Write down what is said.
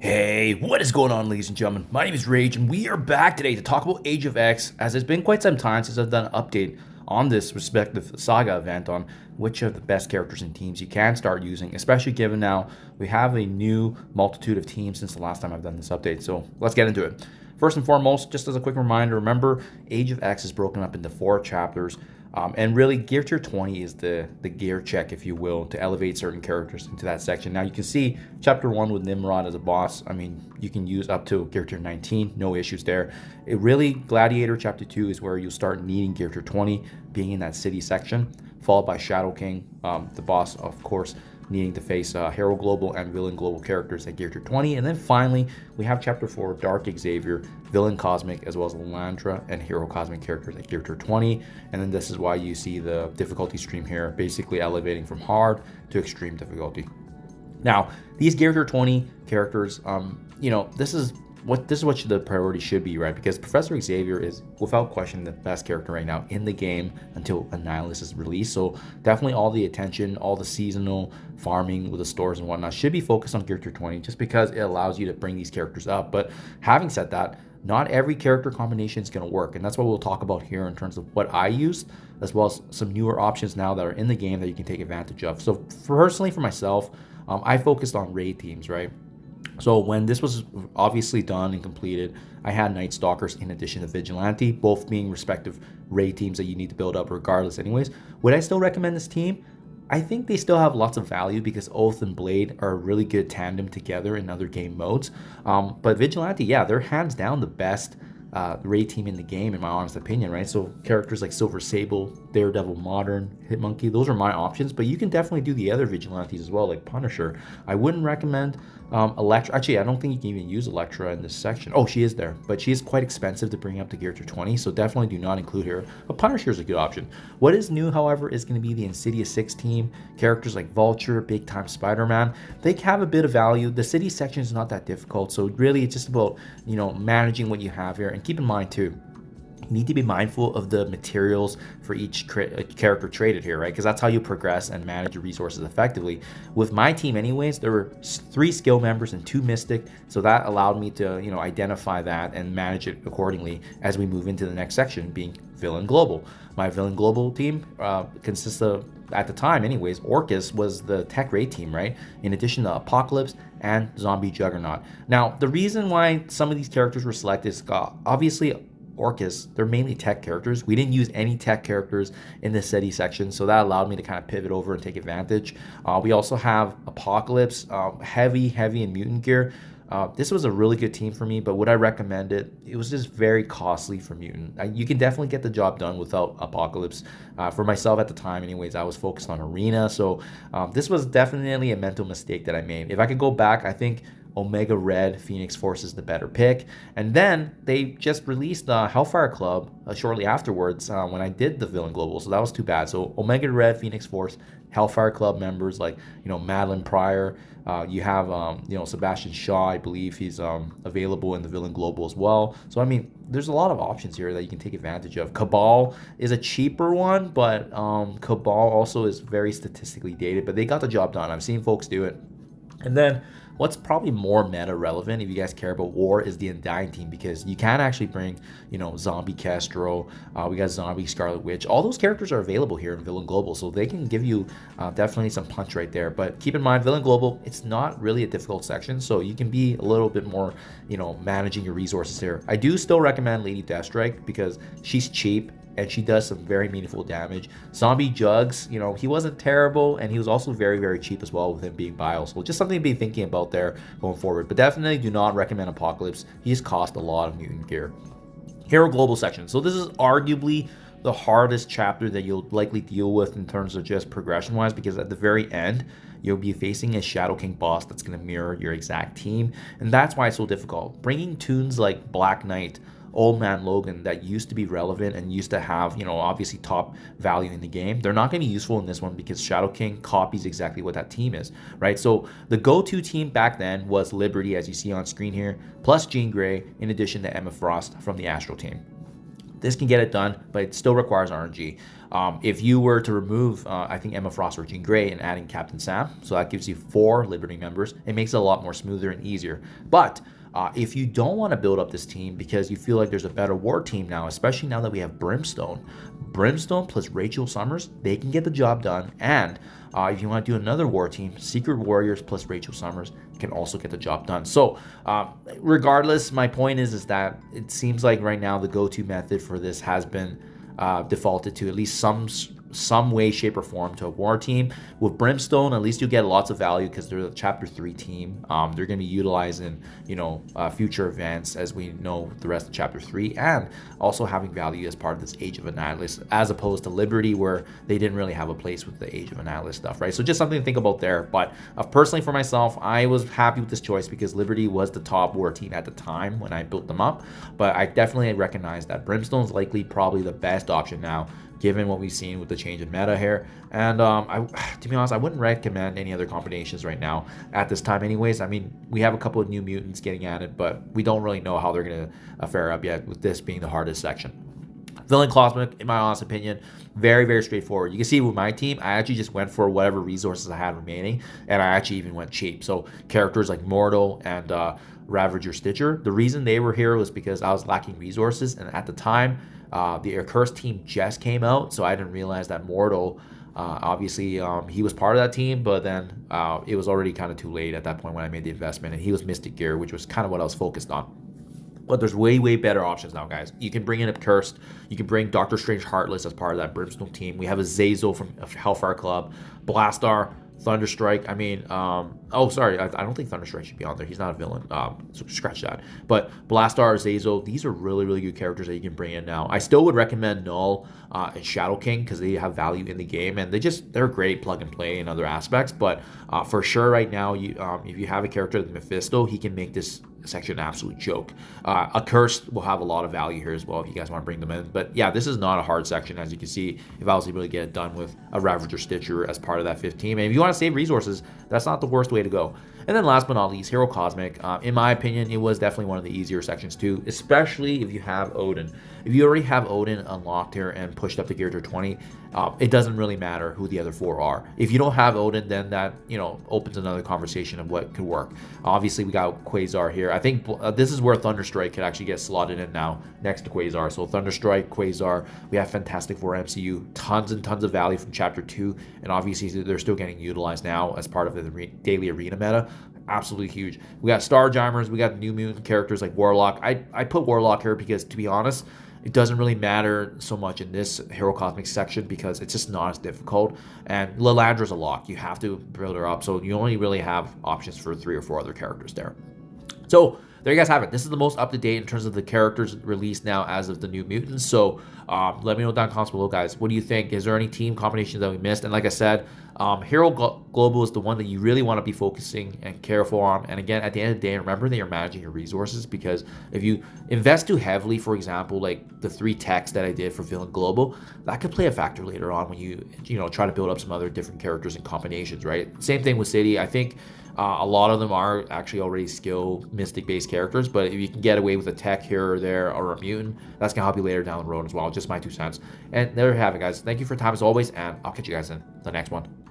Hey, what is going on, ladies and gentlemen? My name is Rage, and we are back today to talk about Age of X, as it's been quite some time since I've done an update on this respective saga event on which of the best characters and teams you can start using, especially given now we have a new multitude of teams since the last time I've done this update. So let's get into it. First and foremost, just as a quick reminder, remember Age of X is broken up into 4 chapters. And really, Gear Tier 20 is the gear check, if you will, to elevate certain characters into that section. Now, you can see Chapter 1 with Nimrod as a boss. I mean, you can use up to Gear Tier 19, no issues there. It really, Gladiator Chapter 2 is where you'll start needing Gear Tier 20, being in that city section, followed by Shadow King, the boss, of course, needing to face Hero Global and Villain Global characters at Gear Tier 20. And then finally, we have Chapter 4, Dark Xavier, Villain Cosmic, as well as Landra and Hero Cosmic characters at Gear Tier 20. And then this is why you see the difficulty stream here, basically elevating from hard to extreme difficulty. Now, these Gear Tier 20 characters, this is what the priority should be, right? Because Professor Xavier is, without question, the best character right now in the game until Annihilus is released. So definitely all the attention, all the seasonal farming with the stores and whatnot should be focused on Gear Tier 20, just because it allows you to bring these characters up. But having said that, not every character combination is going to work, and that's what we'll talk about here in terms of what I used, as well as some newer options now that are in the game that you can take advantage of. So personally, for myself, I focused on raid teams, right? So when this was obviously done and completed, I had Night Stalkers in addition to Vigilante, both being respective raid teams that you need to build up regardless anyways. Would I still recommend this team? I think they still have lots of value because Oath and Blade are a really good tandem together in other game modes. But Vigilante, yeah, they're hands down the best raid team in the game, in my honest opinion, right? So characters like Silver Sable, Daredevil Modern, Hitmonkey, those are my options, but you can definitely do the other Vigilantes as well, like Punisher. I wouldn't recommend Elektra. Actually, I don't think you can even use Elektra in this section. Oh, she is there, but she is quite expensive to bring up to Gear Tier 20, so definitely do not include her. But Punisher is a good option. What is new, however, is going to be the Insidious 6 team. Characters like Vulture, Big Time Spider-Man, they have a bit of value. The city section is not that difficult, so really it's just about, managing what you have here. And keep in mind too, you need to be mindful of the materials for each character traded here, right? Because that's how you progress and manage your resources effectively. With my team anyways, there were 3 skill members and 2 mystic, so that allowed me to, identify that and manage it accordingly as we move into the next section, being Villain Global. My Villain Global team consists of, at the time anyways, Orcus was the tech raid team, right? In addition to Apocalypse and Zombie Juggernaut. Now, the reason why some of these characters were selected is obviously Orcus, they're mainly tech characters. We didn't use any tech characters in the city section, so that allowed me to kind of pivot over and take advantage. We also have Apocalypse, heavy in mutant gear. This was a really good team for me, but would I recommend it? It was just very costly for mutant. You can definitely get the job done without Apocalypse. For myself at the time anyways, I was focused on Arena, so this was definitely a mental mistake that I made. If I could go back, I think Omega Red Phoenix Force is the better pick. And then they just released Hellfire Club shortly afterwards when I did the Villain Global, so that was too bad. So Omega Red Phoenix Force, Hellfire Club members like Madeline Pryor, you have Sebastian Shaw, I believe he's available in the Villain Global as well. So I mean, there's a lot of options here that you can take advantage of. Cabal is a cheaper one, but Cabal also is very statistically dated, but they got the job done. I've seen folks do it. And then what's probably more meta relevant, if you guys care about war, is the Undying team, because you can actually bring, Zombie Castro, we got Zombie Scarlet Witch. All those characters are available here in Villain Global, so they can give you definitely some punch right there. But keep in mind, Villain Global, it's not really a difficult section, so you can be a little bit more, managing your resources here. I do still recommend Lady Deathstrike because she's cheap and she does some very meaningful damage. Zombie Jugs, he wasn't terrible, and he was also very, very cheap as well with him being Bile. So just something to be thinking about there going forward. But definitely do not recommend Apocalypse. He's cost a lot of mutant gear. Hero Global section. So this is arguably the hardest chapter that you'll likely deal with in terms of just progression-wise, because at the very end, you'll be facing a Shadow King boss that's going to mirror your exact team, and that's why it's so difficult. Bringing tunes like Black Knight, Old Man Logan that used to be relevant and used to have, obviously top value in the game, they're not going to be useful in this one because Shadow King copies exactly what that team is, right? So the go-to team back then was Liberty, as you see on screen here, plus Jean Grey, in addition to Emma Frost from the Astral team. This can get it done, but it still requires RNG. If you were to remove, I think, Emma Frost or Jean Grey and adding Captain Sam, so that gives you 4 Liberty members, it makes it a lot more smoother and easier. But if you don't want to build up this team because you feel like there's a better war team now, especially now that we have Brimstone plus Rachel Summers, they can get the job done. And if you want to do another war team, Secret Warriors plus Rachel Summers can also get the job done. So regardless, my point is that it seems like right now the go-to method for this has been defaulted to at least some way, shape, or form to a war team. With Brimstone, at least you get lots of value because they're the Chapter 3 team. They're going to be utilizing, future events as we know the rest of Chapter 3, and also having value as part of this Age of Annihilus, as opposed to Liberty, where they didn't really have a place with the Age of Annihilus stuff, right? So just something to think about there. But personally, for myself, I was happy with this choice because Liberty was the top war team at the time when I built them up. But I definitely recognize that Brimstone's likely probably the best option now, given what we've seen with the change in meta here. And to be honest, I wouldn't recommend any other combinations right now at this time anyways. I mean, we have a couple of new mutants getting added, but we don't really know how they're going to fare up yet, with this being the hardest section. Villain Cosmic, in my honest opinion, very, very straightforward. You can see with my team, I actually just went for whatever resources I had remaining, and I actually even went cheap. So characters like Mortal and Ravager Stitcher, the reason they were here was because I was lacking resources, and at the time, the Accursed team just came out, so I didn't realize that Mortal, obviously, he was part of that team, but then it was already kind of too late at that point when I made the investment, and he was Mystic Gear, which was kind of what I was focused on. But there's way, way better options now, guys. You can bring in Accursed. You can bring Doctor Strange Heartless as part of that Brimstone team. We have a Zazel from Hellfire Club, Blastar, Thunderstrike. I mean, oh, sorry. I don't think Thunderstrike should be on there. He's not a villain. So scratch that. But Blastar, Zazel, these are really, really good characters that you can bring in now. I still would recommend Null and Shadow King because they have value in the game, and they're great plug and play in other aspects. But for sure, right now, if you have a character like Mephisto, he can make this section an absolute joke. Accursed will have a lot of value here as well if you guys want to bring them in. But yeah, this is not a hard section, as you can see, if I was able to get it done with a Ravager Stitcher as part of that 5th team. And if you want to save resources, that's not the worst way to go. And then last but not least, Hero Cosmic. In my opinion, it was definitely one of the easier sections too, especially if you have Odin. If you already have Odin unlocked here and pushed up to gear to 20, it doesn't really matter who the other 4 are. If you don't have Odin, then that, opens another conversation of what could work. Obviously, we got Quasar here. I think this is where Thunderstrike could actually get slotted in now next to Quasar. So Thunderstrike, Quasar, we have Fantastic Four MCU, tons and tons of value from Chapter 2, and obviously they're still getting utilized now as part of the daily arena meta. Absolutely huge. We got Starjammers, we got new mutant characters like Warlock. I put Warlock here because, to be honest, it doesn't really matter so much in this Hero Cosmic section because it's just not as difficult. And Lilandra's a lock. You have to build her up, so you only really have options for 3 or 4 other characters there. So there you guys have it. This is the most up-to-date in terms of the characters released now as of the New Mutants. So let me know down in the comments below, guys. What do you think? Is there any team combinations that we missed? And like I said, Hero Global is the one that you really want to be focusing and careful on. And again, at the end of the day, remember that you're managing your resources, because if you invest too heavily, for example, like the 3 techs that I did for Villain Global, that could play a factor later on when you try to build up some other different characters and combinations, right? Same thing with City. I think a lot of them are actually already skill Mystic-based characters, but if you can get away with a tech here or there or a mutant, that's going to help you later down the road as well. Just my 2 cents. And there you have it, guys. Thank you for your time as always, and I'll catch you guys in the next one.